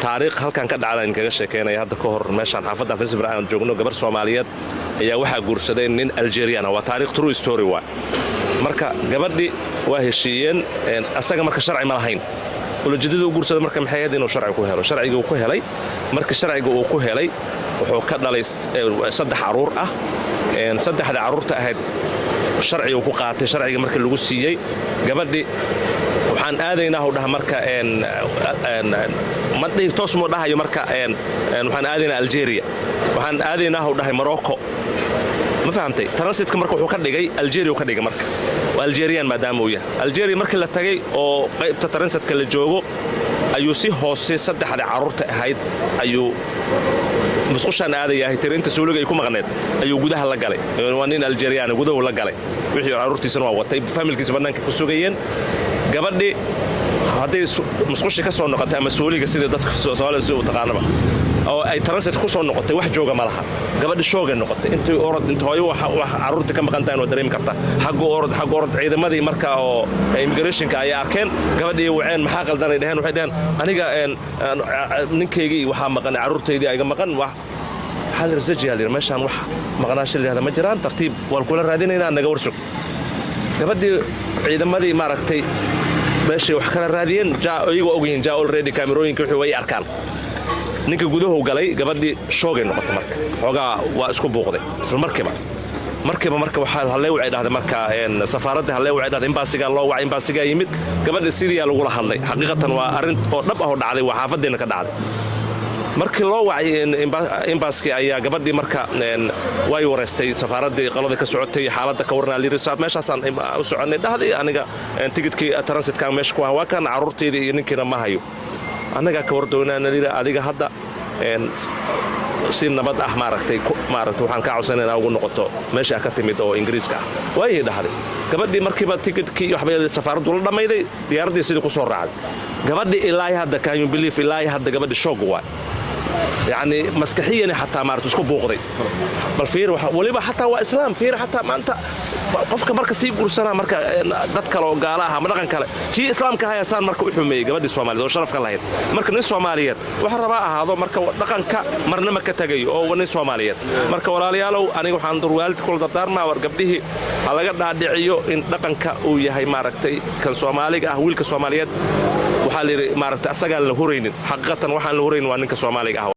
taariikh halkan ka dhacday in kaga sheekeynaya hadda ka hor meeshan xaafadda Finsbury aan joogno gabar Soomaaliyeed ayaa waxa guursaday nin Algerian waa taariikh true story waa marka gabadhi waa heshiiyeen asaga marka sharci ma lahayn ولجديد وقرصة مركب محياد إنه شرعي كهلا شرعي وكهلي مركب شرعي وكهلي وحكنا لي صدح عرور صدح هذا عرور تأهد شرعي وقاعة شرعي مركب اللوسية قبل وحن آذينه وده مركب ما تدي توسمو ده يمركب وحن آذينا ألجيريا وحن آذينه وده مروكو ما فهمتي ترانسيت كمركب وكذا جاي ألجيريا وكذا جاي مركب والجيريان مادام وياه الجيري مركل لا تجي أو قيب تترنسد كل جوجو أيو سي هوسي صدق على عرورته هاي أيو مسخش أنا هذا يا ترى أنت سولك يكون مغنيت أيو جودها هلا جالي وانين الجيريان جوده ولا جالي ويحيى عرورتي سنوا وطيب فهم الكسبان كسوقيين قبل دي هذا مسخش كسر نقطة مسؤولي كسيد ضد سؤال الزوج تقارنه أو أي ترانسيت كسر نقطة واحد جوجا مالها قبل الشوق النقطة أنت أورد أنت هاي عرورتك كم قنتين ودريم كرتا حق أورد عيد ماذي مركا أو إميجريشن كأي أركان قبل دي وعين محاقل داري دهن وحدين أنا جا نكيجي وحام مقن عرورتي دي أيجا مقن حال رزجي هالي ماشان وح مقناش اللي هذا مجران ترتيب والكل رادين هنا أنا جورسك قبل دي عيد ماذي ماركتي ماشي وحكنا رادين جاء أيوة أوجين جاء أولريدي كاميروين كحوي أركان ninka gudaha u galay gabadhii shoogay noqotay marka xogaa waa isku buuqday isla markiiba marka waxa halay wacay dhahday marka safaaradda halay wacay dhahday embassiga loo wacay embassiga yimid gabadha sidii lagu la hadlay xaqiiqatan waa arin oo dhab ah oo dhacday waa xaafadeena ka dhacday markii loo wacay embassiga ayaa gabadhii marka way wareystay safaaradda qalada ka socotay xaaladda ka warna liirisaad meeshaasaan u soconay dhahday aniga tigidkii transitka meesha ku waa kan carruurteedii iyo ninkiina ma hayo anaga ka wardoonaa naliira adiga hadda si nabad ah maaragtay waxaan ka codsanaynaa ugu noqoto meesha ka timid oo Ingiriiska ah way dhahday gabadhii markiiba tigidkii waxba safaaraddu la dhamayday diyaaradii sidii ku soo raacday gabadhii ilaahay hadda can you believe ilaahay hadda gabadhii shoog waa يعني مسكحيا حتى مارت اسكو بوقدي بل فير وليبا حتى واسلام فير حتى ما انت qofka marka sii guursana marka dad kale oo gaalaha ma dhaqan kale kii islaamka haysan marka u xumeeyay gabadhii Soomaaliyeed oo sharaf ka lahayd marka nin Soomaaliyeed waxa rabaa ahaado marka dhaqanka marna ma ka tagay oo nin Soomaaliyeed marka walaalayaalow aniga waxaan dur waalidka kula dardaarmaa war gabdhihi laga dhaadhiciyo in dhaqanka uu yahay maaragtay kan Soomaaliga ah wiilka Soomaaliyeed waxa la yiri maaragtay asaga la horeynin xaqiiqatan waxaan la horeynin waa ninka Soomaaliga ah